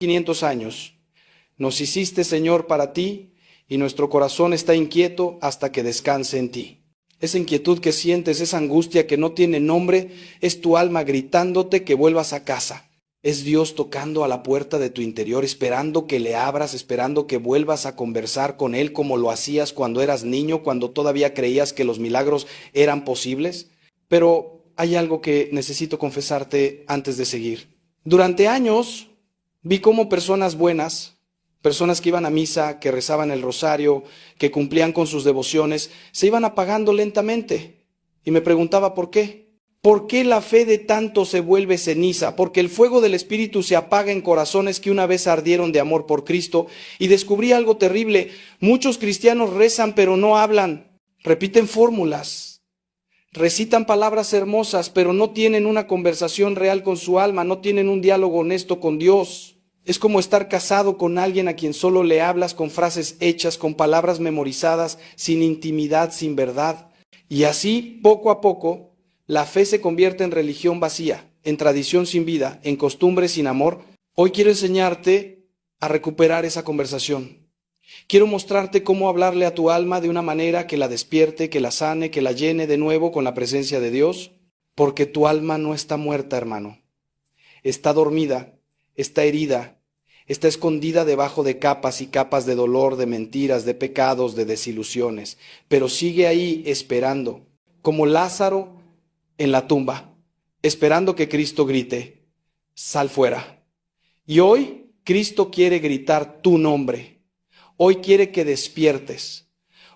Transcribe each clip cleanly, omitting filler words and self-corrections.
500 años. Nos hiciste, Señor, para ti, y nuestro corazón está inquieto hasta que descanse en ti. Esa inquietud que sientes, esa angustia que no tiene nombre, es tu alma gritándote que vuelvas a casa. Es Dios tocando a la puerta de tu interior, esperando que le abras, esperando que vuelvas a conversar con Él como lo hacías cuando eras niño, cuando todavía creías que los milagros eran posibles. Pero hay algo que necesito confesarte antes de seguir. Durante años vi cómo personas buenas, personas que iban a misa, que rezaban el rosario, que cumplían con sus devociones, se iban apagando lentamente. Y me preguntaba por qué. ¿Por qué la fe de tanto se vuelve ceniza? Porque el fuego del Espíritu se apaga en corazones que una vez ardieron de amor por Cristo. Y descubrí algo terrible. Muchos cristianos rezan pero no hablan. Repiten fórmulas. Recitan palabras hermosas pero no tienen una conversación real con su alma. No tienen un diálogo honesto con Dios. Es como estar casado con alguien a quien solo le hablas con frases hechas, con palabras memorizadas, sin intimidad, sin verdad. Y así, poco a poco, la fe se convierte en religión vacía, en tradición sin vida, en costumbre sin amor. Hoy quiero enseñarte a recuperar esa conversación. Quiero mostrarte cómo hablarle a tu alma de una manera que la despierte, que la sane, que la llene de nuevo con la presencia de Dios, porque tu alma no está muerta, hermano. Está dormida, está herida, está escondida debajo de capas y capas de dolor, de mentiras, de pecados, de desilusiones, pero sigue ahí esperando, como Lázaro en la tumba, esperando que Cristo grite, sal fuera. Y hoy Cristo quiere gritar tu nombre. Hoy quiere que despiertes.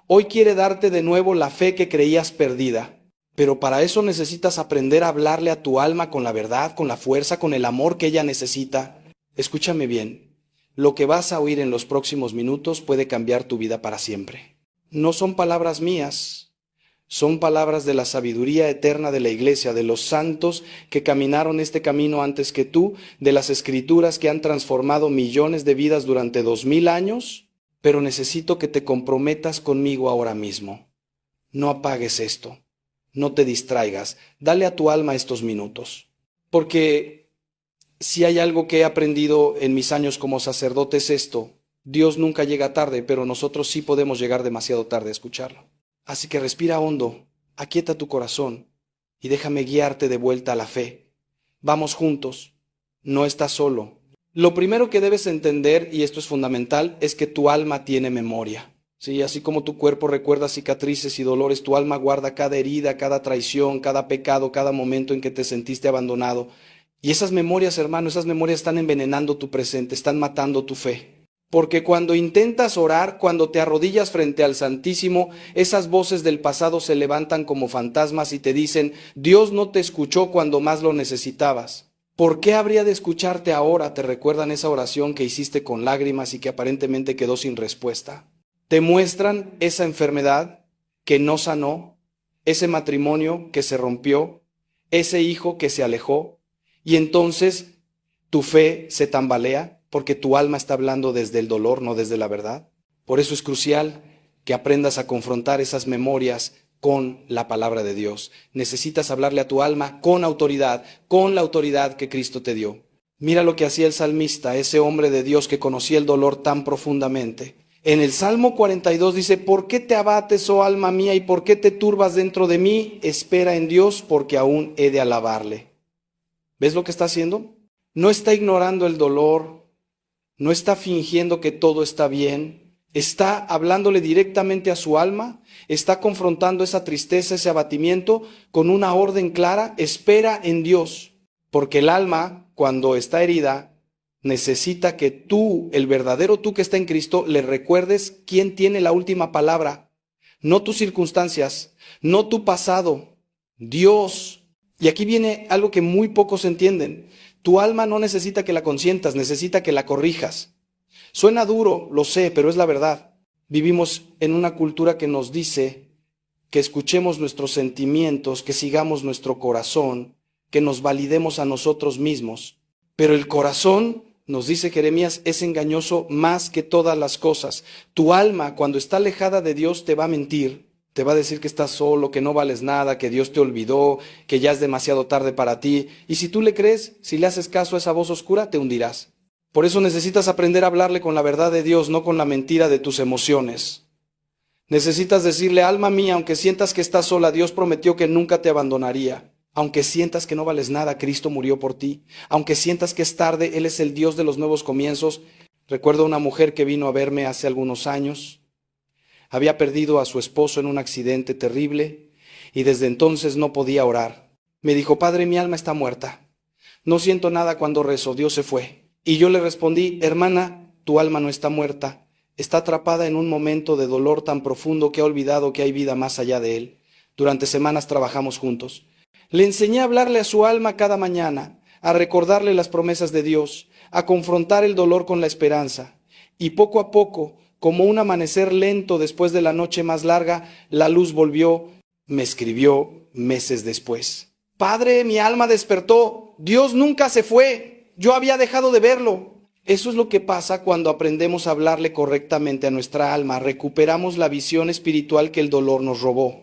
Hoy quiere darte de nuevo la fe que creías perdida. Pero para eso necesitas aprender a hablarle a tu alma con la verdad, con la fuerza, con el amor que ella necesita. Escúchame bien. Lo que vas a oír en los próximos minutos puede cambiar tu vida para siempre. No son palabras mías. Son palabras de la sabiduría eterna de la Iglesia, de los santos que caminaron este camino antes que tú, de las Escrituras que han transformado millones de vidas durante 2000 años, pero necesito que te comprometas conmigo ahora mismo. No apagues esto, no te distraigas, dale a tu alma estos minutos. Porque si hay algo que he aprendido en mis años como sacerdote es esto: Dios nunca llega tarde, pero nosotros sí podemos llegar demasiado tarde a escucharlo. Así que respira hondo, aquieta tu corazón y déjame guiarte de vuelta a la fe. Vamos juntos, no estás solo. Lo primero que debes entender, y esto es fundamental, es que tu alma tiene memoria. Sí, así como tu cuerpo recuerda cicatrices y dolores, tu alma guarda cada herida, cada traición, cada pecado, cada momento en que te sentiste abandonado. Y esas memorias, hermano, esas memorias están envenenando tu presente, están matando tu fe. Porque cuando intentas orar, cuando te arrodillas frente al Santísimo, esas voces del pasado se levantan como fantasmas y te dicen: Dios no te escuchó cuando más lo necesitabas. ¿Por qué habría de escucharte ahora? Te recuerdan esa oración que hiciste con lágrimas y que aparentemente quedó sin respuesta. Te muestran esa enfermedad que no sanó, ese matrimonio que se rompió, ese hijo que se alejó, y entonces tu fe se tambalea. Porque tu alma está hablando desde el dolor, no desde la verdad. Por eso es crucial que aprendas a confrontar esas memorias con la palabra de Dios. Necesitas hablarle a tu alma con la autoridad que Cristo te dio. Mira lo que hacía el salmista, ese hombre de Dios que conocía el dolor tan profundamente. En el Salmo 42 dice: ¿Por qué te abates, oh alma mía, y por qué te turbas dentro de mí? Espera en Dios, porque aún he de alabarle. ¿Ves lo que está haciendo? No está ignorando el dolor. No está fingiendo que todo está bien, está hablándole directamente a su alma, está confrontando esa tristeza, ese abatimiento con una orden clara: espera en Dios, porque el alma, cuando está herida, necesita que tú, el verdadero tú que está en Cristo, le recuerdes quién tiene la última palabra, no tus circunstancias, no tu pasado, Dios. Y aquí viene algo que muy pocos entienden. Tu alma no necesita que la consientas, necesita que la corrijas. Suena duro, lo sé, pero es la verdad. Vivimos en una cultura que nos dice que escuchemos nuestros sentimientos, que sigamos nuestro corazón, que nos validemos a nosotros mismos. Pero el corazón, nos dice Jeremías, es engañoso más que todas las cosas. Tu alma, cuando está alejada de Dios, te va a mentir. Te va a decir que estás solo, que no vales nada, que Dios te olvidó, que ya es demasiado tarde para ti. Y si tú le crees, si le haces caso a esa voz oscura, te hundirás. Por eso necesitas aprender a hablarle con la verdad de Dios, no con la mentira de tus emociones. Necesitas decirle, alma mía, aunque sientas que estás sola, Dios prometió que nunca te abandonaría. Aunque sientas que no vales nada, Cristo murió por ti. Aunque sientas que es tarde, Él es el Dios de los nuevos comienzos. Recuerdo a una mujer que vino a verme hace algunos años. Había perdido a su esposo en un accidente terrible y desde entonces no podía orar. Me dijo, Padre, mi alma está muerta. No siento nada cuando rezo, Dios se fue. Y yo le respondí, hermana, tu alma no está muerta. Está atrapada en un momento de dolor tan profundo que ha olvidado que hay vida más allá de él. Durante semanas trabajamos juntos. Le enseñé a hablarle a su alma cada mañana, a recordarle las promesas de Dios, a confrontar el dolor con la esperanza. Y poco a poco, como un amanecer lento después de la noche más larga, la luz volvió. Me escribió meses después. Padre, mi alma despertó. Dios nunca se fue. Yo había dejado de verlo. Eso es lo que pasa cuando aprendemos a hablarle correctamente a nuestra alma. Recuperamos la visión espiritual que el dolor nos robó.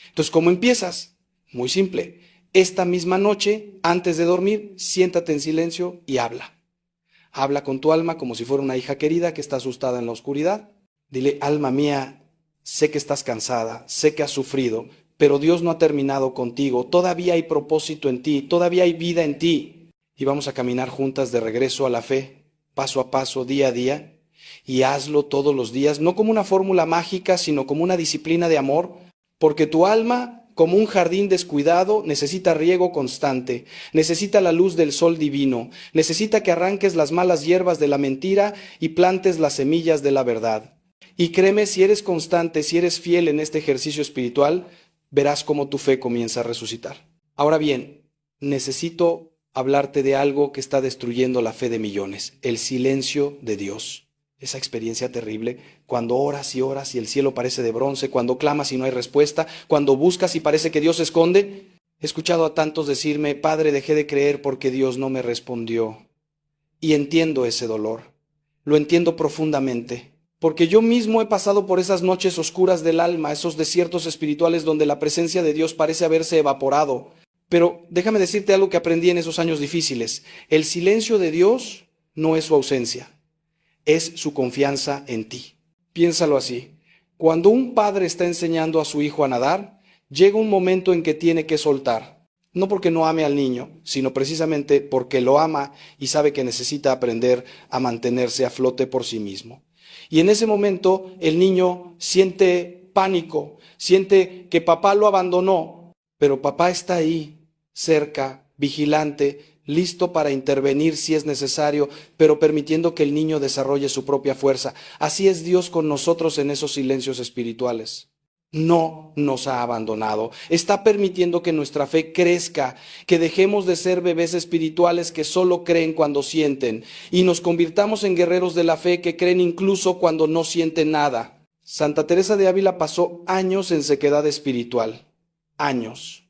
Entonces, ¿cómo empiezas? Muy simple. Esta misma noche, antes de dormir, siéntate en silencio y habla. Habla con tu alma como si fuera una hija querida que está asustada en la oscuridad. Dile, alma mía, sé que estás cansada, sé que has sufrido, pero Dios no ha terminado contigo. Todavía hay propósito en ti, todavía hay vida en ti. Y vamos a caminar juntas de regreso a la fe, paso a paso, día a día. Y hazlo todos los días, no como una fórmula mágica, sino como una disciplina de amor, porque tu alma, como un jardín descuidado, necesita riego constante, necesita la luz del sol divino, necesita que arranques las malas hierbas de la mentira y plantes las semillas de la verdad. Y créeme, si eres constante, si eres fiel en este ejercicio espiritual, verás cómo tu fe comienza a resucitar. Ahora bien, necesito hablarte de algo que está destruyendo la fe de millones, el silencio de Dios. Esa experiencia terrible, cuando oras y el cielo parece de bronce, cuando clamas y no hay respuesta, cuando buscas y parece que Dios se esconde. He escuchado a tantos decirme, Padre, dejé de creer porque Dios no me respondió. Y entiendo ese dolor, lo entiendo profundamente, porque yo mismo he pasado por esas noches oscuras del alma, esos desiertos espirituales donde la presencia de Dios parece haberse evaporado. Pero déjame decirte algo que aprendí en esos años difíciles. El silencio de Dios no es su ausencia, es su confianza en ti. Piénsalo así. Cuando un padre está enseñando a su hijo a nadar, llega un momento en que tiene que soltar. No porque no ame al niño, sino precisamente porque lo ama y sabe que necesita aprender a mantenerse a flote por sí mismo. Y en ese momento el niño siente pánico, siente que papá lo abandonó, pero papá está ahí, cerca, vigilante, listo para intervenir si es necesario, pero permitiendo que el niño desarrolle su propia fuerza. Así es Dios con nosotros en esos silencios espirituales. No nos ha abandonado. Está permitiendo que nuestra fe crezca, que dejemos de ser bebés espirituales que solo creen cuando sienten y nos convirtamos en guerreros de la fe que creen incluso cuando no sienten nada. Santa Teresa de Ávila pasó años en sequedad espiritual. Años.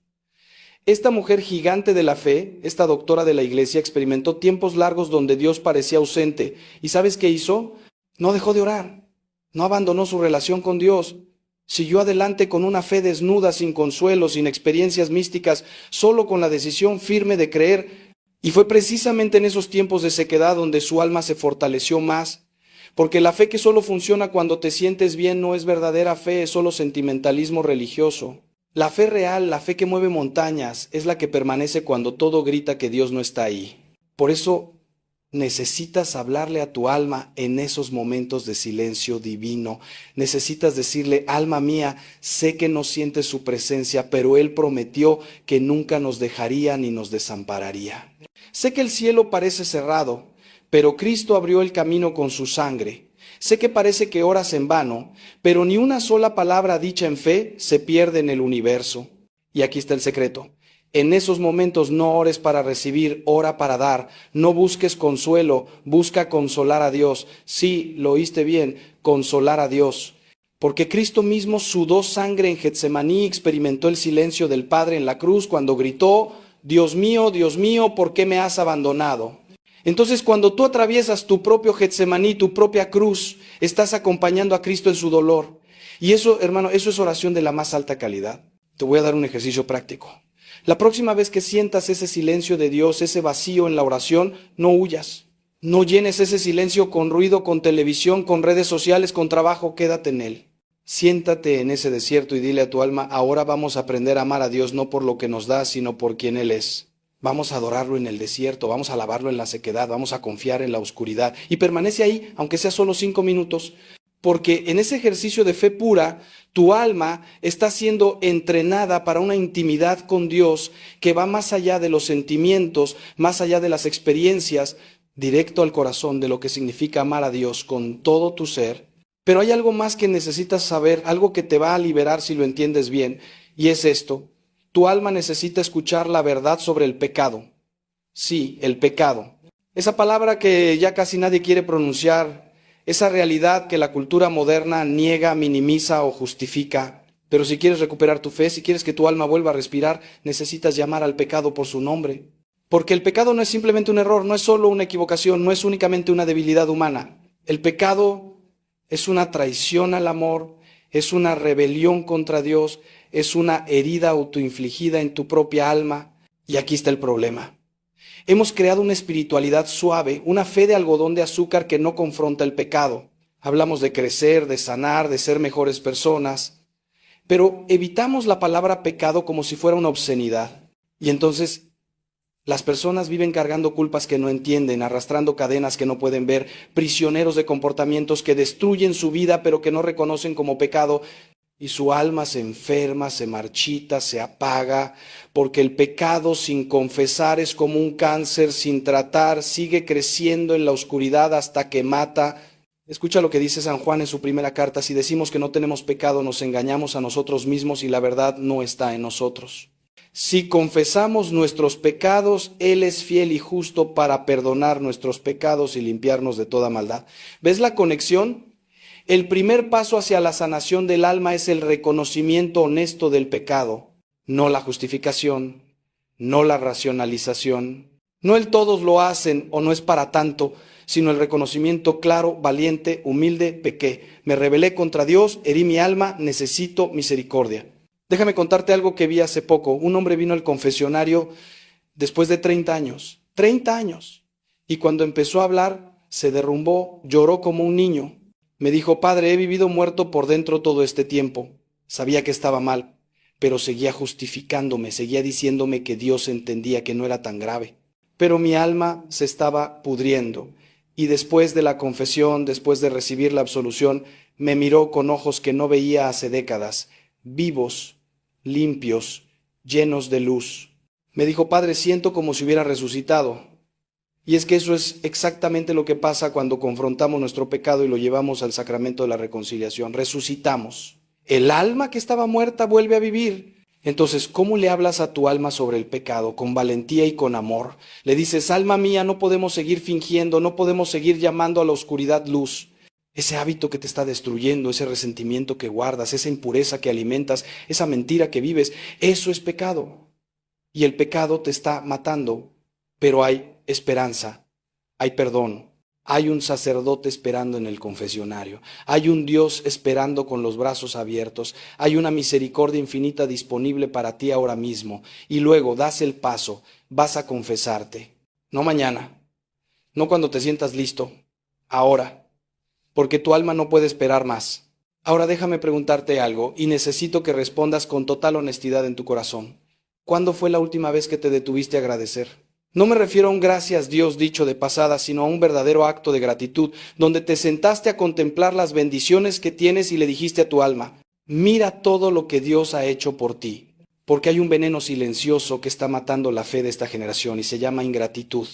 Esta mujer gigante de la fe, esta doctora de la iglesia, experimentó tiempos largos donde Dios parecía ausente. ¿Y sabes qué hizo? No dejó de orar, no abandonó su relación con Dios. Siguió adelante con una fe desnuda, sin consuelo, sin experiencias místicas, solo con la decisión firme de creer. Y fue precisamente en esos tiempos de sequedad donde su alma se fortaleció más. Porque la fe que solo funciona cuando te sientes bien no es verdadera fe, es solo sentimentalismo religioso. La fe real, la fe que mueve montañas, es la que permanece cuando todo grita que Dios no está ahí. Por eso necesitas hablarle a tu alma en esos momentos de silencio divino. Necesitas decirle, alma mía, sé que no sientes su presencia, pero Él prometió que nunca nos dejaría ni nos desampararía. Sé que el cielo parece cerrado, pero Cristo abrió el camino con su sangre. Sé que parece que oras en vano, pero ni una sola palabra dicha en fe se pierde en el universo. Y aquí está el secreto. En esos momentos no ores para recibir, ora para dar. No busques consuelo, busca consolar a Dios. Sí, lo oíste bien, consolar a Dios. Porque Cristo mismo sudó sangre en Getsemaní, experimentó el silencio del Padre en la cruz cuando gritó, Dios mío, ¿por qué me has abandonado? Entonces, cuando tú atraviesas tu propio Getsemaní, tu propia cruz, estás acompañando a Cristo en su dolor. Y eso, hermano, eso es oración de la más alta calidad. Te voy a dar un ejercicio práctico. La próxima vez que sientas ese silencio de Dios, ese vacío en la oración, no huyas. No llenes ese silencio con ruido, con televisión, con redes sociales, con trabajo, quédate en él. Siéntate en ese desierto y dile a tu alma, ahora vamos a aprender a amar a Dios no por lo que nos da, sino por quien Él es. Vamos a adorarlo en el desierto, vamos a alabarlo en la sequedad, vamos a confiar en la oscuridad. Y permanece ahí, aunque sea solo 5 minutos, porque en ese ejercicio de fe pura, tu alma está siendo entrenada para una intimidad con Dios que va más allá de los sentimientos, más allá de las experiencias, directo al corazón de lo que significa amar a Dios con todo tu ser. Pero hay algo más que necesitas saber, algo que te va a liberar si lo entiendes bien, y es esto. Tu alma necesita escuchar la verdad sobre el pecado. Sí, el pecado. Esa palabra que ya casi nadie quiere pronunciar, esa realidad que la cultura moderna niega, minimiza o justifica. Pero si quieres recuperar tu fe, si quieres que tu alma vuelva a respirar, necesitas llamar al pecado por su nombre. Porque el pecado no es simplemente un error, no es solo una equivocación, no es únicamente una debilidad humana. El pecado es una traición al amor, es una rebelión contra Dios, es una herida autoinfligida en tu propia alma. Y aquí está el problema. Hemos creado una espiritualidad suave, una fe de algodón de azúcar que no confronta el pecado. Hablamos de crecer, de sanar, de ser mejores personas, pero evitamos la palabra pecado como si fuera una obscenidad. Y entonces las personas viven cargando culpas que no entienden, arrastrando cadenas que no pueden ver, prisioneros de comportamientos que destruyen su vida pero que no reconocen como pecado. Y su alma se enferma, se marchita, se apaga, porque el pecado sin confesar es como un cáncer sin tratar, sigue creciendo en la oscuridad hasta que mata. Escucha lo que dice San Juan en su primera carta: si decimos que no tenemos pecado, nos engañamos a nosotros mismos y la verdad no está en nosotros. Si confesamos nuestros pecados, Él es fiel y justo para perdonar nuestros pecados y limpiarnos de toda maldad. ¿Ves la conexión? El primer paso hacia la sanación del alma es el reconocimiento honesto del pecado, no la justificación, no la racionalización. No el todos lo hacen o no es para tanto, sino el reconocimiento claro, valiente, humilde: pequé, me rebelé contra Dios, herí mi alma, necesito misericordia. Déjame contarte algo que vi hace poco. Un hombre vino al confesionario después de 30 años, 30 años, y cuando empezó a hablar se derrumbó, lloró como un niño. Me dijo: padre, he vivido muerto por dentro todo este tiempo. Sabía que estaba mal, pero seguía justificándome, seguía diciéndome que Dios entendía que no era tan grave. Pero mi alma se estaba pudriendo, y después de la confesión, después de recibir la absolución, me miró con ojos que no veía hace décadas, vivos, limpios, llenos de luz. Me dijo: padre, siento como si hubiera resucitado. Y es que eso es exactamente lo que pasa cuando confrontamos nuestro pecado y lo llevamos al sacramento de la reconciliación. Resucitamos. El alma que estaba muerta vuelve a vivir. Entonces, ¿cómo le hablas a tu alma sobre el pecado? Con valentía y con amor. Le dices: alma mía, no podemos seguir fingiendo, no podemos seguir llamando a la oscuridad luz. Ese hábito que te está destruyendo, ese resentimiento que guardas, esa impureza que alimentas, esa mentira que vives, eso es pecado. Y el pecado te está matando, pero hay esperanza, hay perdón, hay un sacerdote esperando en el confesionario, hay un Dios esperando con los brazos abiertos, hay una misericordia infinita disponible para ti ahora mismo. Y luego das el paso, vas a confesarte. No mañana, no cuando te sientas listo, ahora, porque tu alma no puede esperar más. Ahora déjame preguntarte algo y necesito que respondas con total honestidad en tu corazón. ¿Cuándo fue la última vez que te detuviste a agradecer? No me refiero a un gracias Dios dicho de pasada, sino a un verdadero acto de gratitud, donde te sentaste a contemplar las bendiciones que tienes y le dijiste a tu alma: mira todo lo que Dios ha hecho por ti. Porque hay un veneno silencioso que está matando la fe de esta generación y se llama ingratitud.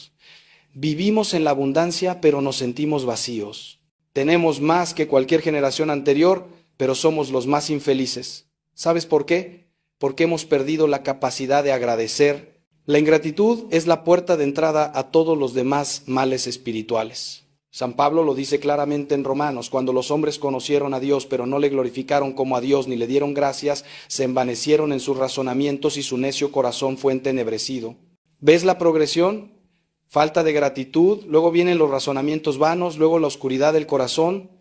Vivimos en la abundancia, pero nos sentimos vacíos. Tenemos más que cualquier generación anterior, pero somos los más infelices. ¿Sabes por qué? Porque hemos perdido la capacidad de agradecer. La ingratitud es la puerta de entrada a todos los demás males espirituales. San Pablo lo dice claramente en Romanos: cuando los hombres conocieron a Dios, pero no le glorificaron como a Dios ni le dieron gracias, se envanecieron en sus razonamientos y su necio corazón fue entenebrecido. ¿Ves la progresión? Falta de gratitud, luego vienen los razonamientos vanos, luego la oscuridad del corazón.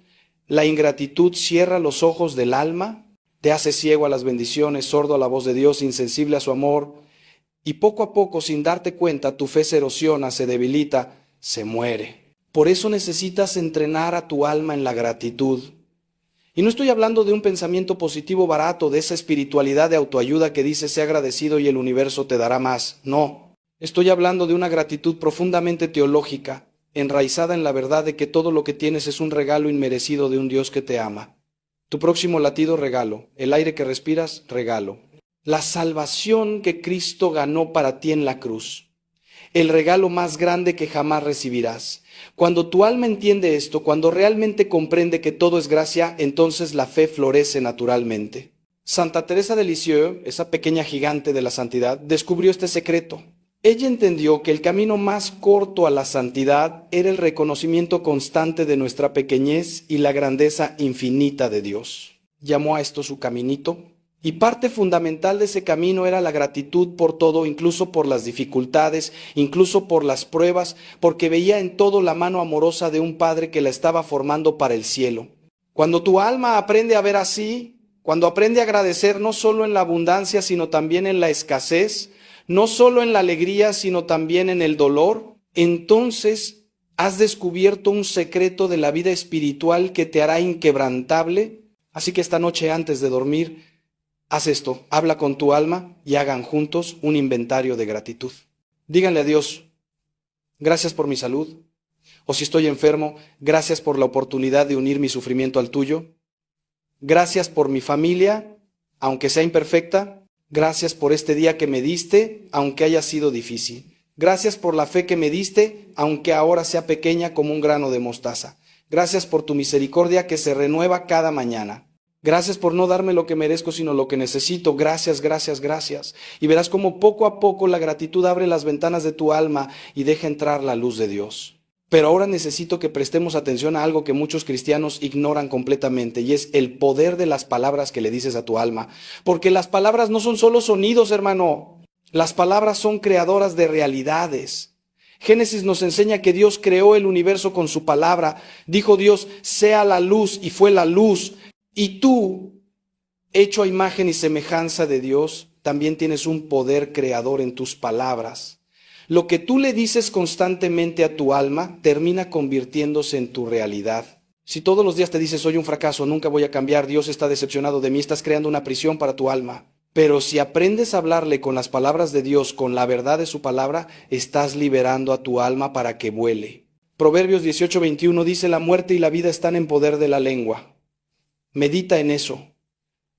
La ingratitud cierra los ojos del alma, te hace ciego a las bendiciones, sordo a la voz de Dios, insensible a su amor. Y poco a poco, sin darte cuenta, tu fe se erosiona, se debilita, se muere. Por eso necesitas entrenar a tu alma en la gratitud. Y no estoy hablando de un pensamiento positivo barato, de esa espiritualidad de autoayuda que dice sé agradecido y el universo te dará más. No, estoy hablando de una gratitud profundamente teológica, enraizada en la verdad de que todo lo que tienes es un regalo inmerecido de un Dios que te ama. Tu próximo latido, regalo. El aire que respiras, regalo. La salvación que Cristo ganó para ti en la cruz. El regalo más grande que jamás recibirás. Cuando tu alma entiende esto, cuando realmente comprende que todo es gracia, entonces la fe florece naturalmente. Santa Teresa de Lisieux, esa pequeña gigante de la santidad, descubrió este secreto. Ella entendió que el camino más corto a la santidad era el reconocimiento constante de nuestra pequeñez y la grandeza infinita de Dios. Llamó a esto su caminito. Y parte fundamental de ese camino era la gratitud por todo, incluso por las dificultades, incluso por las pruebas, porque veía en todo la mano amorosa de un Padre que la estaba formando para el cielo. Cuando tu alma aprende a ver así, cuando aprende a agradecer no solo en la abundancia, sino también en la escasez, no solo en la alegría, sino también en el dolor, entonces has descubierto un secreto de la vida espiritual que te hará inquebrantable. Así que esta noche antes de dormir, haz esto, habla con tu alma y hagan juntos un inventario de gratitud. Díganle a Dios, gracias por mi salud, o si estoy enfermo, gracias por la oportunidad de unir mi sufrimiento al tuyo. Gracias por mi familia, aunque sea imperfecta. Gracias por este día que me diste, aunque haya sido difícil. Gracias por la fe que me diste, aunque ahora sea pequeña como un grano de mostaza. Gracias por tu misericordia que se renueva cada mañana. Gracias por no darme lo que merezco, sino lo que necesito. Gracias, gracias, gracias. Y verás cómo poco a poco la gratitud abre las ventanas de tu alma y deja entrar la luz de Dios. Pero ahora necesito que prestemos atención a algo que muchos cristianos ignoran completamente, y es el poder de las palabras que le dices a tu alma. Porque las palabras no son solo sonidos, hermano. Las palabras son creadoras de realidades. Génesis nos enseña que Dios creó el universo con su palabra. Dijo Dios, sea la luz, y fue la luz. Y tú, hecho a imagen y semejanza de Dios, también tienes un poder creador en tus palabras. Lo que tú le dices constantemente a tu alma termina convirtiéndose en tu realidad. Si todos los días te dices, soy un fracaso, nunca voy a cambiar, Dios está decepcionado de mí, estás creando una prisión para tu alma. Pero si aprendes a hablarle con las palabras de Dios, con la verdad de su palabra, estás liberando a tu alma para que vuele. Proverbios 18:21 dice, la muerte y la vida están en poder de la lengua. Medita en eso.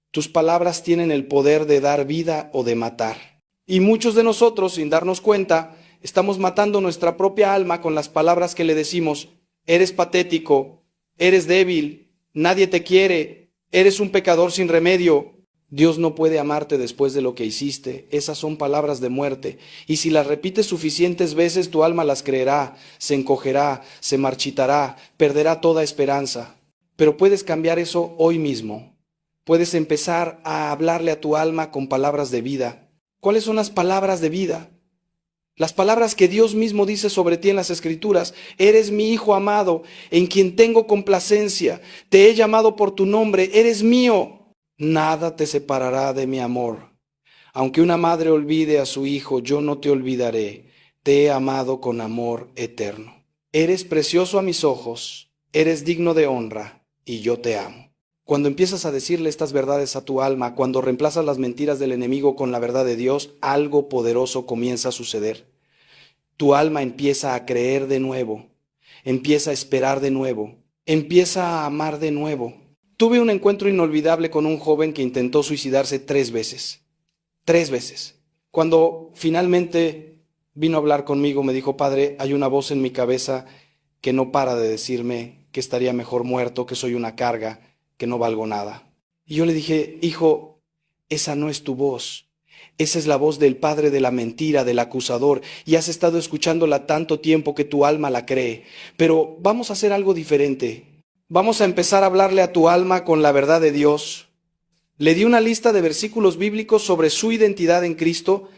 Tus palabras tienen el poder de dar vida o de matar. Y muchos de nosotros, sin darnos cuenta, estamos matando nuestra propia alma con las palabras que le decimos. Eres patético, eres débil, nadie te quiere, eres un pecador sin remedio. Dios no puede amarte después de lo que hiciste. Esas son palabras de muerte. Y si las repites suficientes veces, tu alma las creerá, se encogerá, se marchitará, perderá toda esperanza. Pero puedes cambiar eso hoy mismo. Puedes empezar a hablarle a tu alma con palabras de vida. ¿Cuáles son las palabras de vida? Las palabras que Dios mismo dice sobre ti en las Escrituras. Eres mi Hijo amado, en quien tengo complacencia. Te he llamado por tu nombre, eres mío. Nada te separará de mi amor. Aunque una madre olvide a su hijo, yo no te olvidaré. Te he amado con amor eterno. Eres precioso a mis ojos, eres digno de honra. Y yo te amo. Cuando empiezas a decirle estas verdades a tu alma, cuando reemplazas las mentiras del enemigo con la verdad de Dios, algo poderoso comienza a suceder. Tu alma empieza a creer de nuevo, empieza a esperar de nuevo, empieza a amar de nuevo. Tuve un encuentro inolvidable con un joven que intentó suicidarse 3 veces. 3 veces. Cuando finalmente vino a hablar conmigo, me dijo, Padre, hay una voz en mi cabeza que no para de decirme que estaría mejor muerto, que soy una carga, que no valgo nada. Y yo le dije, hijo, esa no es tu voz. Esa es la voz del padre de la mentira, del acusador, y has estado escuchándola tanto tiempo que tu alma la cree. Pero vamos a hacer algo diferente. Vamos a empezar a hablarle a tu alma con la verdad de Dios. Le di una lista de versículos bíblicos sobre su identidad en Cristo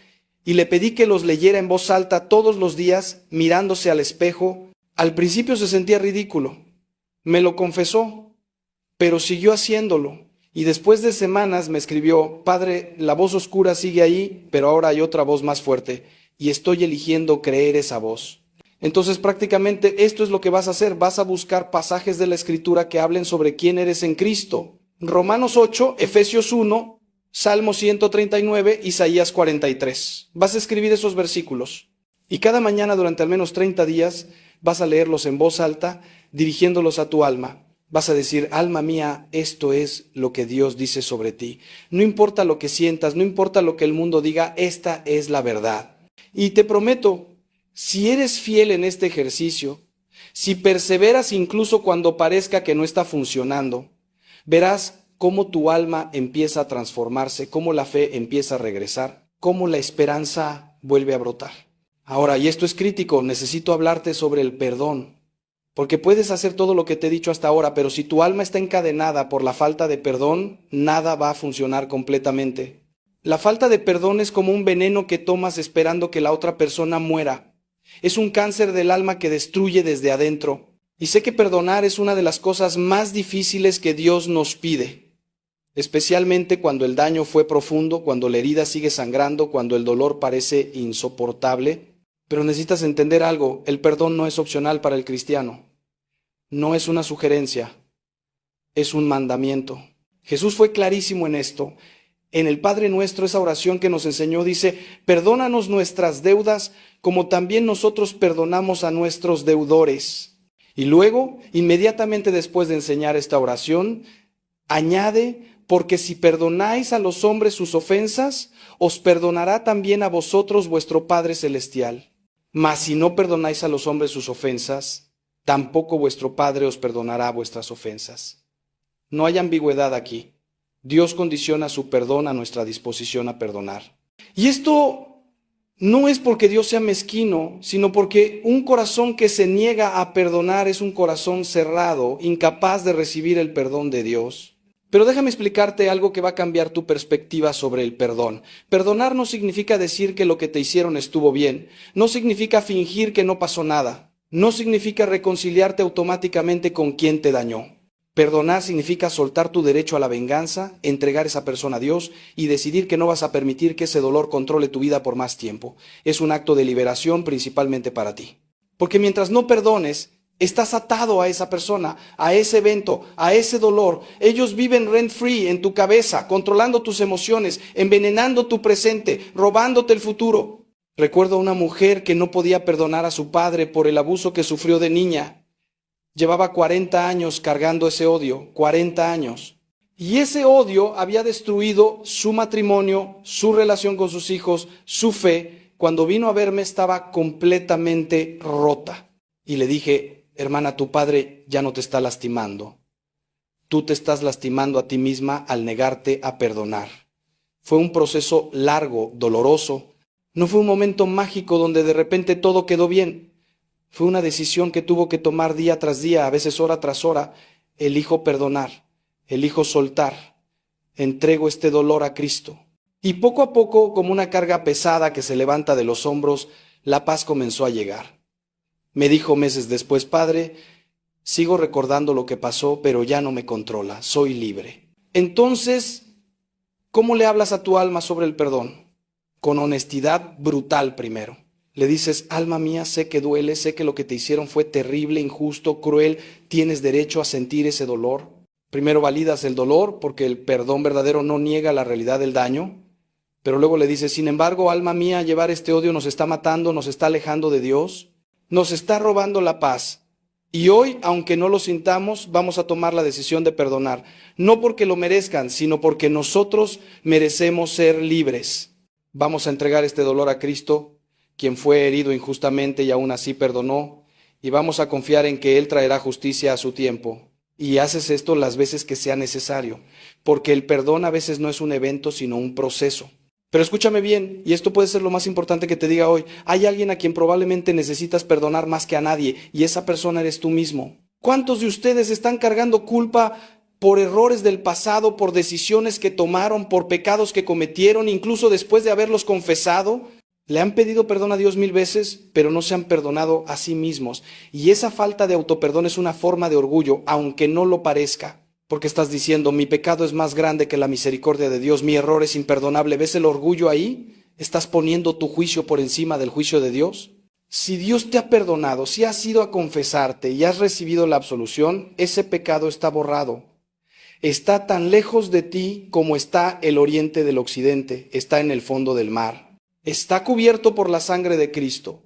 y le pedí que los leyera en voz alta todos los días, mirándose al espejo. Al principio se sentía ridículo. Me lo confesó, pero siguió haciéndolo. Y después de semanas me escribió, Padre, la voz oscura sigue ahí, pero ahora hay otra voz más fuerte, y estoy eligiendo creer esa voz. Entonces prácticamente esto es lo que vas a hacer, vas a buscar pasajes de la Escritura que hablen sobre quién eres en Cristo. Romanos 8, Efesios 1, Salmo 139, Isaías 43. Vas a escribir esos versículos y cada mañana durante al menos 30 días vas a leerlos en voz alta, dirigiéndolos a tu alma. Vas a decir, alma mía, esto es lo que Dios dice sobre ti. No importa lo que sientas, no importa lo que el mundo diga, esta es la verdad. Y te prometo, si eres fiel en este ejercicio, si perseveras incluso cuando parezca que no está funcionando, verás cómo tu alma empieza a transformarse, cómo la fe empieza a regresar, cómo la esperanza vuelve a brotar. Ahora, y esto es crítico, necesito hablarte sobre el perdón. Porque puedes hacer todo lo que te he dicho hasta ahora, pero si tu alma está encadenada por la falta de perdón, nada va a funcionar completamente. La falta de perdón es como un veneno que tomas esperando que la otra persona muera. Es un cáncer del alma que destruye desde adentro. Y sé que perdonar es una de las cosas más difíciles que Dios nos pide. Especialmente cuando el daño fue profundo, cuando la herida sigue sangrando, cuando el dolor parece insoportable. Pero necesitas entender algo, el perdón no es opcional para el cristiano. No es una sugerencia, es un mandamiento. Jesús fue clarísimo en esto. En el Padre Nuestro, esa oración que nos enseñó, dice, perdónanos nuestras deudas como también nosotros perdonamos a nuestros deudores. Y luego, inmediatamente después de enseñar esta oración, añade, porque si perdonáis a los hombres sus ofensas, os perdonará también a vosotros vuestro Padre Celestial. Mas si no perdonáis a los hombres sus ofensas, tampoco vuestro Padre os perdonará vuestras ofensas. No hay ambigüedad aquí. Dios condiciona su perdón a nuestra disposición a perdonar. Y esto no es porque Dios sea mezquino, sino porque un corazón que se niega a perdonar es un corazón cerrado, incapaz de recibir el perdón de Dios. Pero déjame explicarte algo que va a cambiar tu perspectiva sobre el perdón. Perdonar no significa decir que lo que te hicieron estuvo bien. No significa fingir que no pasó nada. No significa reconciliarte automáticamente con quien te dañó. Perdonar significa soltar tu derecho a la venganza, entregar a esa persona a Dios y decidir que no vas a permitir que ese dolor controle tu vida por más tiempo. Es un acto de liberación principalmente para ti. Porque mientras no perdones, estás atado a esa persona, a ese evento, a ese dolor. Ellos viven rent free en tu cabeza, controlando tus emociones, envenenando tu presente, robándote el futuro. Recuerdo a una mujer que no podía perdonar a su padre por el abuso que sufrió de niña. Llevaba 40 años cargando ese odio, 40 años. Y ese odio había destruido su matrimonio, su relación con sus hijos, su fe. Cuando vino a verme estaba completamente rota. Y le dije, hermana, tu padre ya no te está lastimando. Tú te estás lastimando a ti misma al negarte a perdonar. Fue un proceso largo, doloroso. No fue un momento mágico donde de repente todo quedó bien. Fue una decisión que tuvo que tomar día tras día, a veces hora tras hora. Elijo perdonar, elijo soltar. Entrego este dolor a Cristo. Y poco a poco, como una carga pesada que se levanta de los hombros, la paz comenzó a llegar. Me dijo meses después, padre, sigo recordando lo que pasó, pero ya no me controla, soy libre. Entonces, ¿cómo le hablas a tu alma sobre el perdón? Con honestidad brutal primero. Le dices, alma mía, sé que duele, sé que lo que te hicieron fue terrible, injusto, cruel, tienes derecho a sentir ese dolor. Primero validas el dolor, porque el perdón verdadero no niega la realidad del daño. Pero luego le dices, sin embargo, alma mía, llevar este odio nos está matando, nos está alejando de Dios. Nos está robando la paz. Y hoy, aunque no lo sintamos, vamos a tomar la decisión de perdonar. No porque lo merezcan, sino porque nosotros merecemos ser libres. Vamos a entregar este dolor a Cristo, quien fue herido injustamente y aún así perdonó. Y vamos a confiar en que Él traerá justicia a su tiempo. Y haces esto las veces que sea necesario. Porque el perdón a veces no es un evento, sino un proceso. Pero escúchame bien, y esto puede ser lo más importante que te diga hoy. Hay alguien a quien probablemente necesitas perdonar más que a nadie, y esa persona eres tú mismo. ¿Cuántos de ustedes están cargando culpa por errores del pasado, por decisiones que tomaron, por pecados que cometieron, incluso después de haberlos confesado? Le han pedido perdón a Dios 1000 veces, pero no se han perdonado a sí mismos. Y esa falta de autoperdón es una forma de orgullo, aunque no lo parezca. Porque estás diciendo, mi pecado es más grande que la misericordia de Dios, mi error es imperdonable. ¿Ves el orgullo ahí? ¿Estás poniendo tu juicio por encima del juicio de Dios? Si Dios te ha perdonado, si has ido a confesarte y has recibido la absolución, ese pecado está borrado. Está tan lejos de ti como está el oriente del occidente, está en el fondo del mar. Está cubierto por la sangre de Cristo.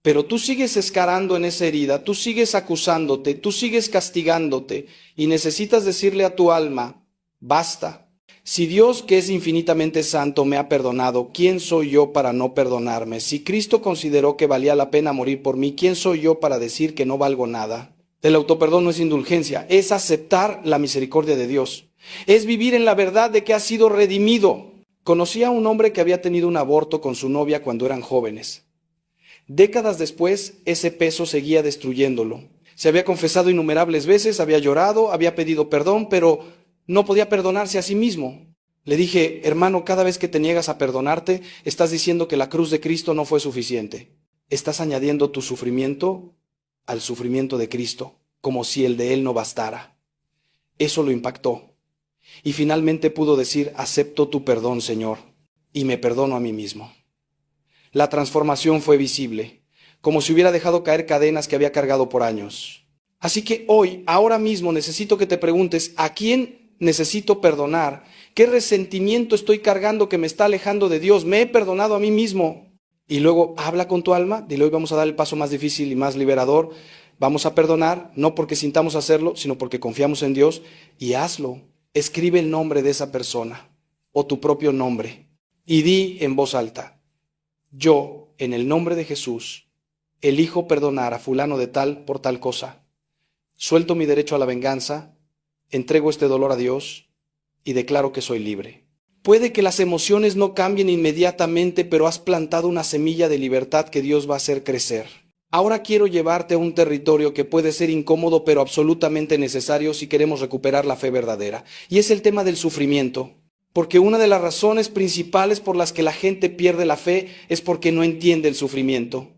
Pero tú sigues escarando en esa herida, tú sigues acusándote, tú sigues castigándote y necesitas decirle a tu alma, basta. Si Dios, que es infinitamente santo, me ha perdonado, ¿quién soy yo para no perdonarme? Si Cristo consideró que valía la pena morir por mí, ¿quién soy yo para decir que no valgo nada? El autoperdón no es indulgencia, es aceptar la misericordia de Dios. Es vivir en la verdad de que has sido redimido. Conocí a un hombre que había tenido un aborto con su novia cuando eran jóvenes. Décadas después, ese peso seguía destruyéndolo. Se había confesado innumerables veces, había llorado, había pedido perdón, pero no podía perdonarse a sí mismo. Le dije, hermano, cada vez que te niegas a perdonarte, estás diciendo que la cruz de Cristo no fue suficiente. Estás añadiendo tu sufrimiento al sufrimiento de Cristo, como si el de Él no bastara. Eso lo impactó. Y finalmente pudo decir, acepto tu perdón, Señor, y me perdono a mí mismo. La transformación fue visible, como si hubiera dejado caer cadenas que había cargado por años. Así que hoy, ahora mismo, necesito que te preguntes, ¿a quién necesito perdonar? ¿Qué resentimiento estoy cargando que me está alejando de Dios? ¿Me he perdonado a mí mismo? Y luego habla con tu alma, dile, hoy vamos a dar el paso más difícil y más liberador. Vamos a perdonar, no porque sintamos hacerlo, sino porque confiamos en Dios, y hazlo. Escribe el nombre de esa persona, o tu propio nombre, y di en voz alta, yo, en el nombre de Jesús, elijo perdonar a fulano de tal por tal cosa. Suelto mi derecho a la venganza, entrego este dolor a Dios y declaro que soy libre. Puede que las emociones no cambien inmediatamente, pero has plantado una semilla de libertad que Dios va a hacer crecer. Ahora quiero llevarte a un territorio que puede ser incómodo, pero absolutamente necesario si queremos recuperar la fe verdadera. Y es el tema del sufrimiento. Porque una de las razones principales por las que la gente pierde la fe es porque no entiende el sufrimiento.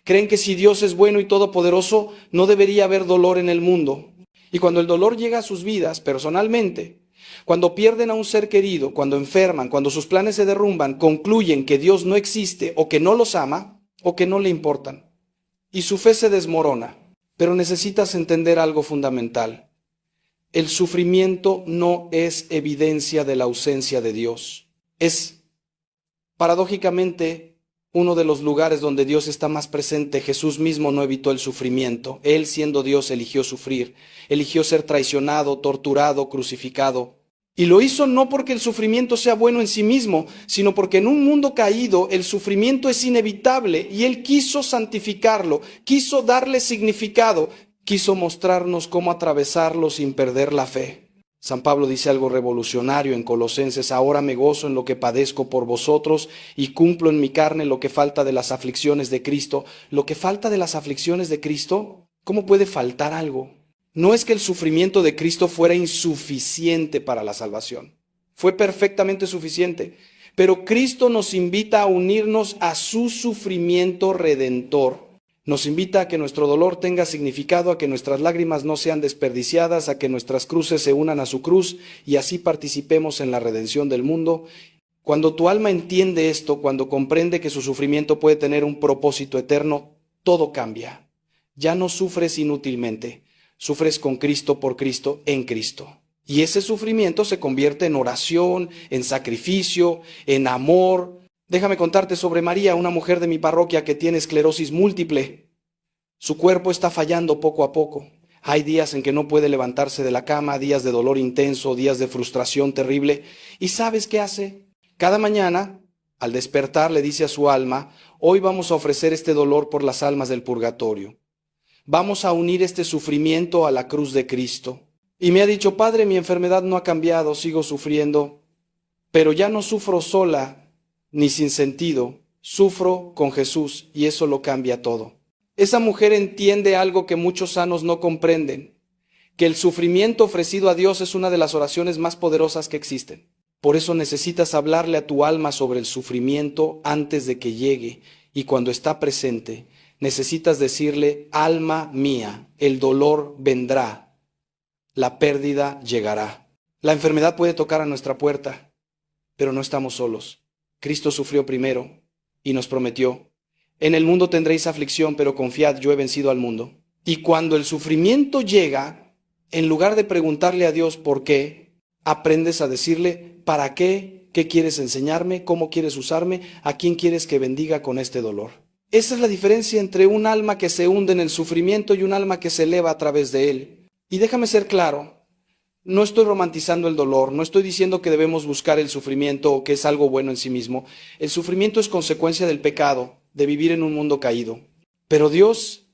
Creen que si Dios es bueno y todopoderoso, no debería haber dolor en el mundo. Y cuando el dolor llega a sus vidas personalmente, cuando pierden a un ser querido, cuando enferman, cuando sus planes se derrumban, concluyen que Dios no existe o que no los ama o que no le importan. Y su fe se desmorona. Pero necesitas entender algo fundamental. El sufrimiento no es evidencia de la ausencia de Dios. Es, paradójicamente, uno de los lugares donde Dios está más presente. Jesús mismo no evitó el sufrimiento. Él, siendo Dios, eligió sufrir. Eligió ser traicionado, torturado, crucificado. Y lo hizo no porque el sufrimiento sea bueno en sí mismo, sino porque en un mundo caído el sufrimiento es inevitable y Él quiso santificarlo, quiso darle significado, quiso mostrarnos cómo atravesarlo sin perder la fe. San Pablo dice algo revolucionario en Colosenses, ahora me gozo en lo que padezco por vosotros y cumplo en mi carne lo que falta de las aflicciones de Cristo. Lo que falta de las aflicciones de Cristo, ¿cómo puede faltar algo? No es que el sufrimiento de Cristo fuera insuficiente para la salvación. Fue perfectamente suficiente. Pero Cristo nos invita a unirnos a su sufrimiento redentor. Nos invita a que nuestro dolor tenga significado, a que nuestras lágrimas no sean desperdiciadas, a que nuestras cruces se unan a su cruz y así participemos en la redención del mundo. Cuando tu alma entiende esto, cuando comprende que su sufrimiento puede tener un propósito eterno, todo cambia. Ya no sufres inútilmente, sufres con Cristo, por Cristo, en Cristo. Y ese sufrimiento se convierte en oración, en sacrificio, en amor. Déjame contarte sobre María, una mujer de mi parroquia que tiene esclerosis múltiple. Su cuerpo está fallando poco a poco. Hay días en que no puede levantarse de la cama, días de dolor intenso, días de frustración terrible. ¿Y sabes qué hace? Cada mañana, al despertar, le dice a su alma, hoy vamos a ofrecer este dolor por las almas del purgatorio. Vamos a unir este sufrimiento a la cruz de Cristo. Y me ha dicho, Padre, mi enfermedad no ha cambiado, sigo sufriendo, pero ya no sufro sola, ni sin sentido, sufro con Jesús y eso lo cambia todo. Esa mujer entiende algo que muchos sanos no comprenden, que el sufrimiento ofrecido a Dios es una de las oraciones más poderosas que existen. Por eso necesitas hablarle a tu alma sobre el sufrimiento antes de que llegue y cuando está presente, necesitas decirle, alma mía, el dolor vendrá, la pérdida llegará. La enfermedad puede tocar a nuestra puerta, pero no estamos solos. Cristo sufrió primero y nos prometió, En el mundo tendréis aflicción, pero confiad, yo he vencido al mundo. Y cuando el sufrimiento llega, en lugar de preguntarle a Dios por qué, aprendes a decirle, ¿para qué? ¿Qué quieres enseñarme? ¿Cómo quieres usarme? ¿A quién quieres que bendiga con este dolor? Esa es la diferencia entre un alma que se hunde en el sufrimiento y un alma que se eleva a través de él. Y déjame ser claro, no estoy romantizando el dolor, no estoy diciendo que debemos buscar el sufrimiento o que es algo bueno en sí mismo. El sufrimiento es consecuencia del pecado, de vivir en un mundo caído. Pero Dios,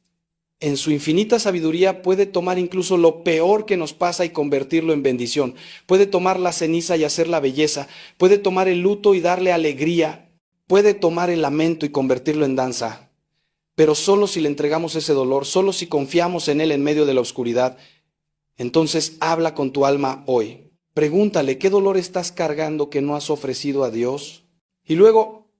en su infinita sabiduría, puede tomar incluso lo peor que nos pasa y convertirlo en bendición. Puede tomar la ceniza y hacerla belleza. Puede tomar el luto y darle alegría. Puede tomar el lamento y convertirlo en danza. Pero solo si le entregamos ese dolor, solo si confiamos en él en medio de la oscuridad. Entonces habla con tu alma hoy. Pregúntale, ¿qué dolor estás cargando que no has ofrecido a Dios? Y luego,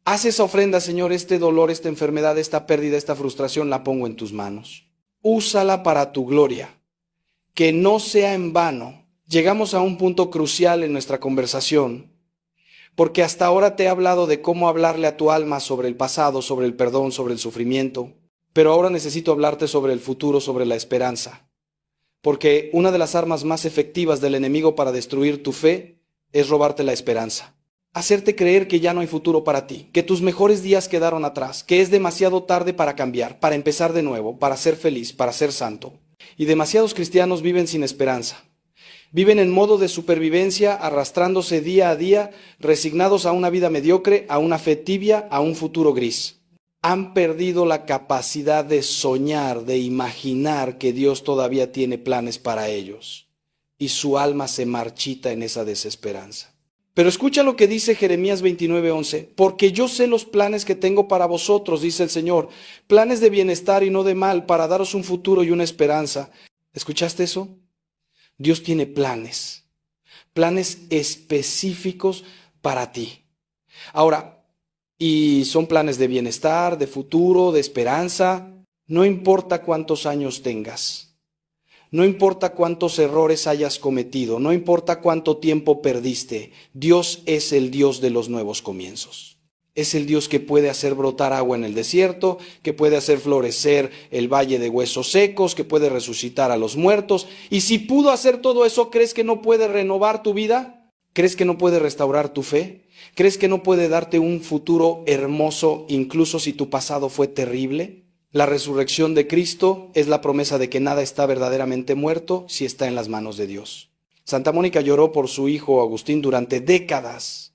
haz esa ofrenda, Señor, este dolor, esta enfermedad, esta pérdida, esta frustración, la pongo en tus manos. Úsala para tu gloria. Que no sea en vano. Llegamos a un punto crucial en nuestra conversación, porque hasta ahora te he hablado de cómo hablarle a tu alma sobre el pasado, sobre el perdón, sobre el sufrimiento, pero ahora necesito hablarte sobre el futuro, sobre la esperanza. Porque una de las armas más efectivas del enemigo para destruir tu fe es robarte la esperanza. Hacerte creer que ya no hay futuro para ti, que tus mejores días quedaron atrás, que es demasiado tarde para cambiar, para empezar de nuevo, para ser feliz, para ser santo. Y demasiados cristianos viven sin esperanza. Viven en modo de supervivencia, arrastrándose día a día, resignados a una vida mediocre, a una fe tibia, a un futuro gris. Han perdido la capacidad de soñar, de imaginar que Dios todavía tiene planes para ellos. Y su alma se marchita en esa desesperanza. Pero escucha lo que dice Jeremías 29:11. Porque yo sé los planes que tengo para vosotros, dice el Señor. Planes de bienestar y no de mal, para daros un futuro y una esperanza. ¿Escuchaste eso? Dios tiene planes. Planes específicos para ti. Ahora, y son planes de bienestar, de futuro, de esperanza. No importa cuántos años tengas. No importa cuántos errores hayas cometido. No importa cuánto tiempo perdiste. Dios es el Dios de los nuevos comienzos. Es el Dios que puede hacer brotar agua en el desierto, que puede hacer florecer el valle de huesos secos, que puede resucitar a los muertos. Y si pudo hacer todo eso, ¿crees que no puede renovar tu vida? ¿Crees que no puede restaurar tu fe? ¿Crees que no puede darte un futuro hermoso incluso si tu pasado fue terrible? La resurrección de Cristo es la promesa de que nada está verdaderamente muerto si está en las manos de Dios. Santa Mónica lloró por su hijo Agustín durante décadas.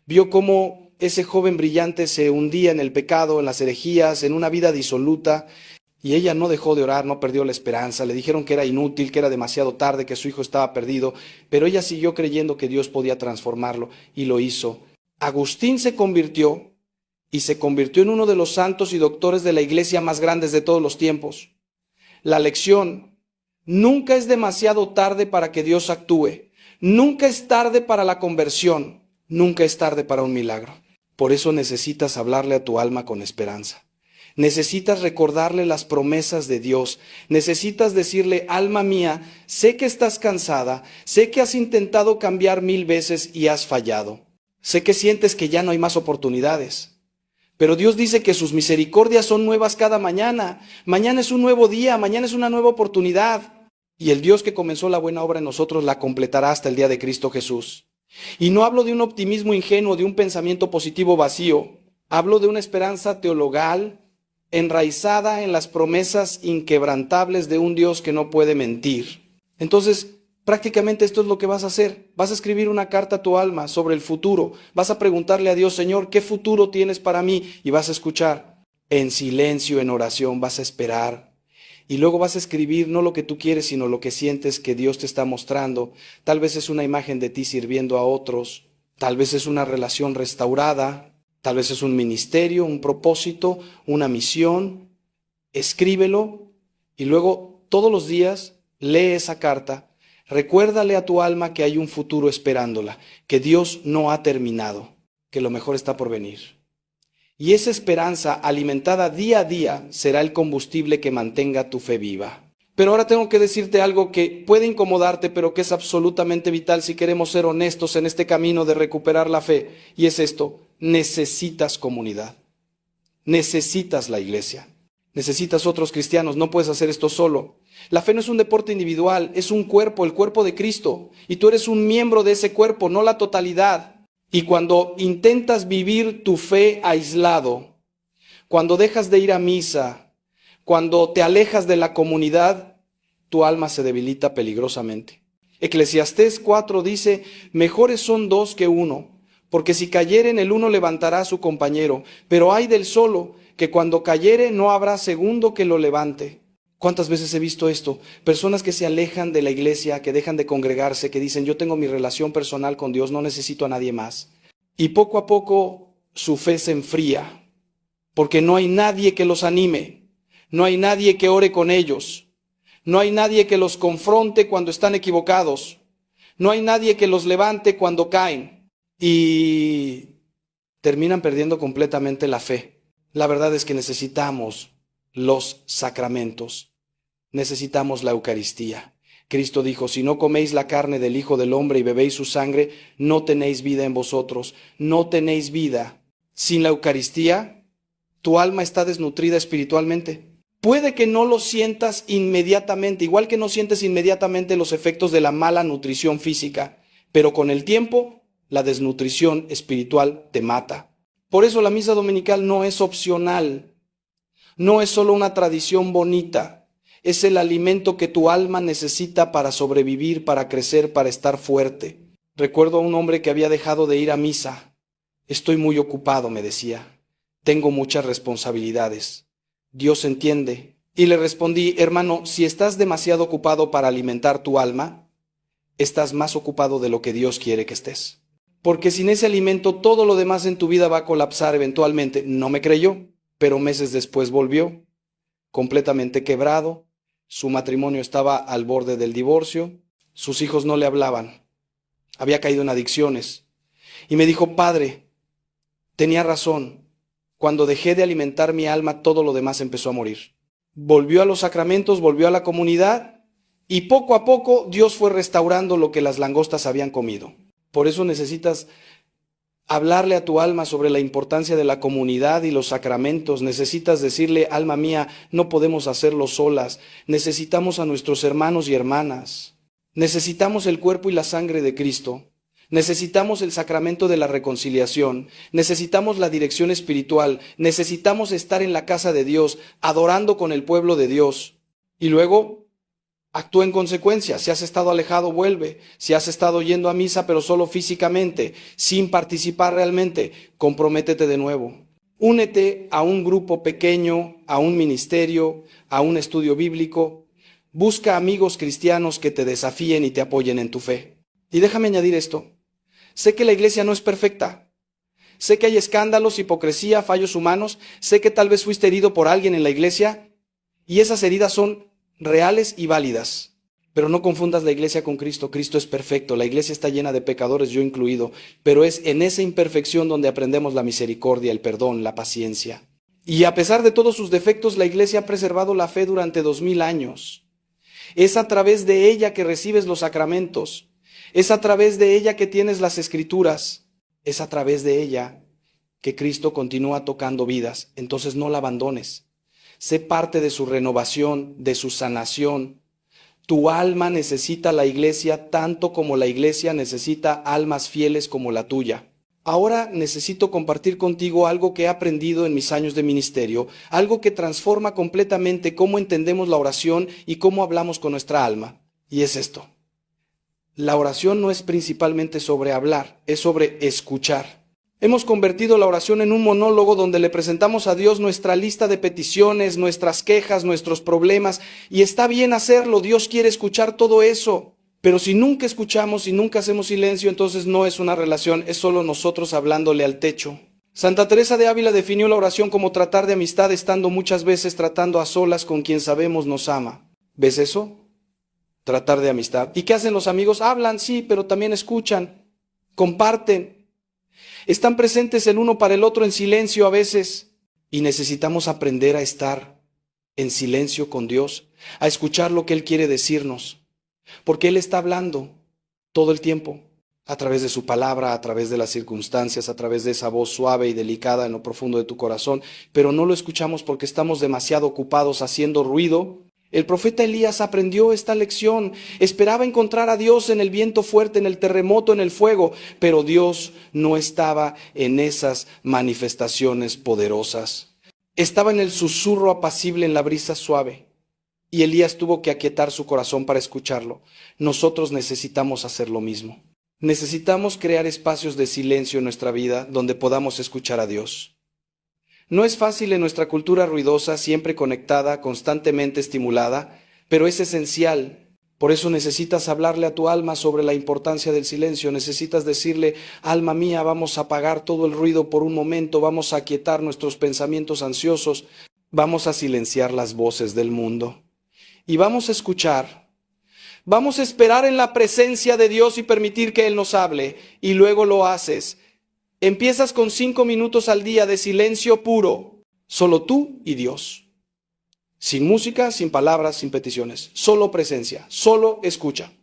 Vio cómo ese joven brillante se hundía en el pecado, en las herejías, en una vida disoluta. Y ella no dejó de orar, no perdió la esperanza. Le dijeron que era inútil, que era demasiado tarde, que su hijo estaba perdido. Pero ella siguió creyendo que Dios podía transformarlo y lo hizo. Agustín se convirtió en uno de los santos y doctores de la iglesia más grandes de todos los tiempos. La lección: nunca es demasiado tarde para que Dios actúe. Nunca es tarde para la conversión. Nunca es tarde para un milagro. Por eso necesitas hablarle a tu alma con esperanza. Necesitas recordarle las promesas de Dios. Necesitas decirle: alma mía, sé que estás cansada, sé que has intentado cambiar 1000 veces y has fallado. Sé que sientes que ya no hay más oportunidades. Pero Dios dice que sus misericordias son nuevas cada mañana. Mañana es un nuevo día, mañana es una nueva oportunidad. Y el Dios que comenzó la buena obra en nosotros la completará hasta el día de Cristo Jesús. Y no hablo de un optimismo ingenuo, de un pensamiento positivo vacío. Hablo de una esperanza teologal, enraizada en las promesas inquebrantables de un Dios que no puede mentir. Entonces, prácticamente esto es lo que vas a hacer. Vas a escribir una carta a tu alma sobre el futuro. Vas a preguntarle a Dios: Señor, ¿qué futuro tienes para mí? Y vas a escuchar en silencio, en oración, vas a esperar. Y luego vas a escribir no lo que tú quieres, sino lo que sientes que Dios te está mostrando. Tal vez es una imagen de ti sirviendo a otros. Tal vez es una relación restaurada. Tal vez es un ministerio, un propósito, una misión. Escríbelo y luego todos los días lee esa carta. Recuérdale a tu alma que hay un futuro esperándola, que Dios no ha terminado, que lo mejor está por venir. Y esa esperanza, alimentada día a día, será el combustible que mantenga tu fe viva. Pero ahora tengo que decirte algo que puede incomodarte, pero que es absolutamente vital si queremos ser honestos en este camino de recuperar la fe. Y es esto: necesitas comunidad. Necesitas la iglesia. Necesitas otros cristianos, no puedes hacer esto solo. La fe no es un deporte individual, es un cuerpo, el cuerpo de Cristo. Y tú eres un miembro de ese cuerpo, no la totalidad. Y cuando intentas vivir tu fe aislado, cuando dejas de ir a misa, cuando te alejas de la comunidad, tu alma se debilita peligrosamente. Eclesiastés 4 dice, mejores son dos que uno, porque si cayeren el uno levantará a su compañero, pero ay del solo, que cuando cayere no habrá segundo que lo levante. ¿Cuántas veces he visto esto? Personas que se alejan de la iglesia, que dejan de congregarse, que dicen, yo tengo mi relación personal con Dios, no necesito a nadie más. Y poco a poco su fe se enfría, porque no hay nadie que los anime, no hay nadie que ore con ellos, no hay nadie que los confronte cuando están equivocados, no hay nadie que los levante cuando caen, y terminan perdiendo completamente la fe. La verdad es que necesitamos los sacramentos. Necesitamos la Eucaristía. Cristo dijo, si no coméis la carne del Hijo del Hombre y bebéis su sangre, no tenéis vida en vosotros, no tenéis vida. Sin la Eucaristía, tu alma está desnutrida espiritualmente. Puede que no lo sientas inmediatamente, igual que no sientes inmediatamente los efectos de la mala nutrición física, pero con el tiempo, la desnutrición espiritual te mata. Por eso la misa dominical no es opcional, no es solo una tradición bonita. Es el alimento que tu alma necesita para sobrevivir, para crecer, para estar fuerte. Recuerdo a un hombre que había dejado de ir a misa. Estoy muy ocupado, me decía. Tengo muchas responsabilidades. Dios entiende. Y le respondí, hermano, si estás demasiado ocupado para alimentar tu alma, estás más ocupado de lo que Dios quiere que estés. Porque sin ese alimento todo lo demás en tu vida va a colapsar eventualmente. No me creyó, pero meses después volvió, completamente quebrado. Su matrimonio estaba al borde del divorcio, sus hijos no le hablaban, había caído en adicciones. Y me dijo, padre, tenía razón, cuando dejé de alimentar mi alma, todo lo demás empezó a morir. Volvió a los sacramentos, volvió a la comunidad, y poco a poco Dios fue restaurando lo que las langostas habían comido. Por eso necesitas hablarle a tu alma sobre la importancia de la comunidad y los sacramentos. Necesitas decirle, alma mía, no podemos hacerlo solas. Necesitamos a nuestros hermanos y hermanas. Necesitamos el cuerpo y la sangre de Cristo. Necesitamos el sacramento de la reconciliación. Necesitamos la dirección espiritual. Necesitamos estar en la casa de Dios, adorando con el pueblo de Dios. Y luego actúa en consecuencia. Si has estado alejado, vuelve. Si has estado yendo a misa, pero solo físicamente, sin participar realmente, comprométete de nuevo. Únete a un grupo pequeño, a un ministerio, a un estudio bíblico. Busca amigos cristianos que te desafíen y te apoyen en tu fe. Y déjame añadir esto. Sé que la iglesia no es perfecta. Sé que hay escándalos, hipocresía, fallos humanos. Sé que tal vez fuiste herido por alguien en la iglesia y esas heridas son reales y válidas, pero no confundas la iglesia con Cristo. Cristo es perfecto, la iglesia está llena de pecadores, yo incluido, pero es en esa imperfección donde aprendemos la misericordia, el perdón, la paciencia. Y a pesar de todos sus defectos, la iglesia ha preservado la fe durante 2000 años. Es a través de ella que recibes los sacramentos, es a través de ella que tienes las escrituras, es a través de ella que Cristo continúa tocando vidas. Entonces no la abandones. Sé parte de su renovación, de su sanación. Tu alma necesita la iglesia tanto como la iglesia necesita almas fieles como la tuya. Ahora necesito compartir contigo algo que he aprendido en mis años de ministerio, algo que transforma completamente cómo entendemos la oración y cómo hablamos con nuestra alma. Y es esto. La oración no es principalmente sobre hablar, es sobre escuchar. Hemos convertido la oración en un monólogo donde le presentamos a Dios nuestra lista de peticiones, nuestras quejas, nuestros problemas, y está bien hacerlo, Dios quiere escuchar todo eso. Pero si nunca escuchamos y nunca hacemos silencio, entonces no es una relación, es solo nosotros hablándole al techo. Santa Teresa de Ávila definió la oración como tratar de amistad estando muchas veces tratando a solas con quien sabemos nos ama. ¿Ves eso? Tratar de amistad. ¿Y qué hacen los amigos? Hablan, sí, pero también escuchan, comparten. Están presentes el uno para el otro en silencio a veces. Y necesitamos aprender a estar en silencio con Dios, a escuchar lo que Él quiere decirnos. Porque Él está hablando todo el tiempo. a través de su palabra, a través de las circunstancias, a través de esa voz suave y delicada en lo profundo de tu corazón, pero no lo escuchamos porque estamos demasiado ocupados haciendo ruido. El profeta Elías aprendió esta lección, esperaba encontrar a Dios en el viento fuerte, en el terremoto, en el fuego, pero Dios no estaba en esas manifestaciones poderosas. Estaba en el susurro apacible, en la brisa suave, y Elías tuvo que aquietar su corazón para escucharlo. Nosotros necesitamos hacer lo mismo. Necesitamos crear espacios de silencio en nuestra vida donde podamos escuchar a Dios. No es fácil en nuestra cultura ruidosa, siempre conectada, constantemente estimulada, pero es esencial. Por eso necesitas hablarle a tu alma sobre la importancia del silencio. Necesitas decirle: alma mía, vamos a apagar todo el ruido por un momento, vamos a aquietar nuestros pensamientos ansiosos, vamos a silenciar las voces del mundo y vamos a escuchar. Vamos a esperar en la presencia de Dios y permitir que Él nos hable, y luego lo haces. Empiezas con 5 minutos al día de silencio puro, solo tú y Dios. Sin música, sin palabras, sin peticiones, solo presencia, solo escucha.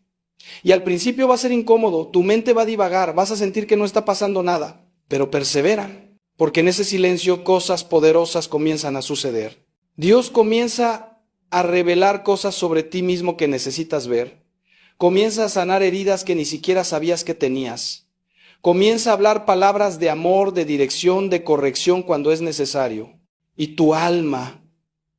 Y al principio va a ser incómodo, tu mente va a divagar, vas a sentir que no está pasando nada, pero persevera, porque en ese silencio cosas poderosas comienzan a suceder. Dios comienza a revelar cosas sobre ti mismo que necesitas ver. Comienza a sanar heridas que ni siquiera sabías que tenías. Comienza a hablar palabras de amor, de dirección, de corrección cuando es necesario. Y tu alma,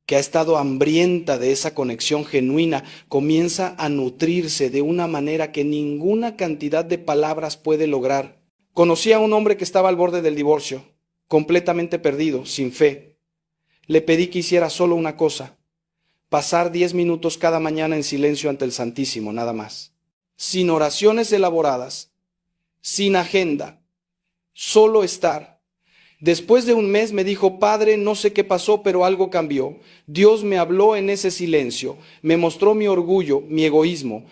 que ha estado hambrienta de esa conexión genuina, comienza a nutrirse de una manera que ninguna cantidad de palabras puede lograr. Conocí a un hombre que estaba al borde del divorcio, completamente perdido, sin fe. Le pedí que hiciera solo una cosa: pasar 10 minutos cada mañana en silencio ante el Santísimo, nada más. Sin oraciones elaboradas, sin agenda, solo estar. Después de un mes me dijo: Padre, no sé qué pasó, pero algo cambió. Dios me habló en ese silencio, me mostró mi orgullo, mi egoísmo.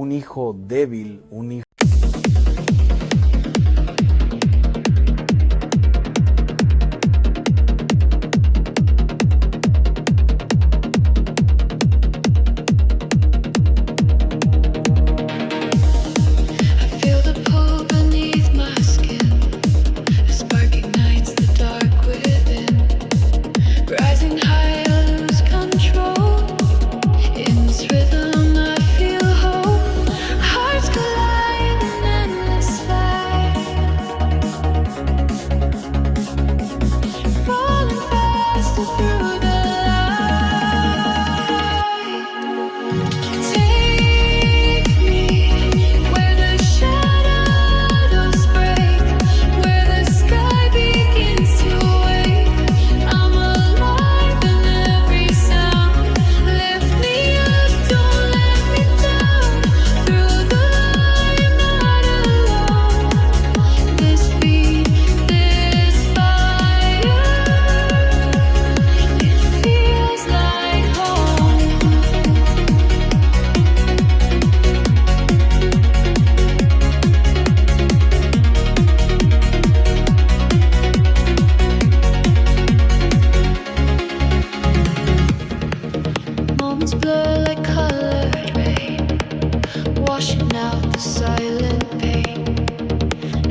un hijo débil, un hijo...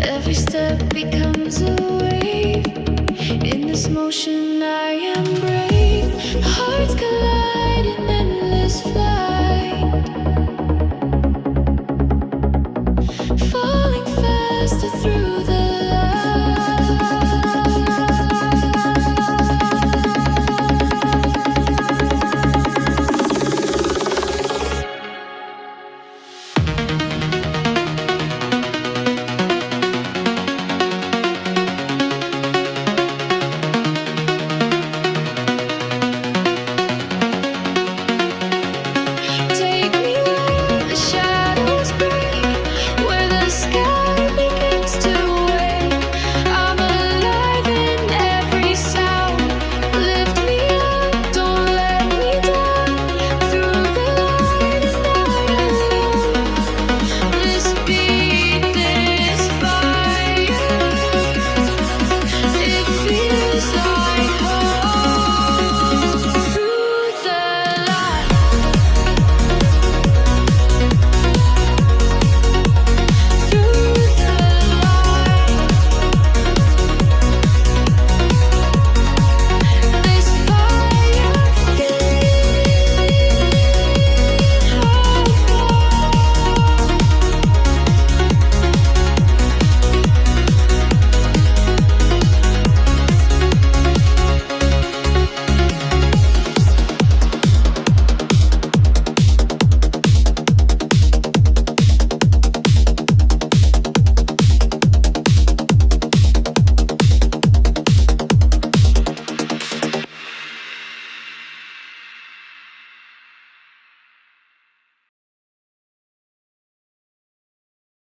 Every step becomes a wave in this motion.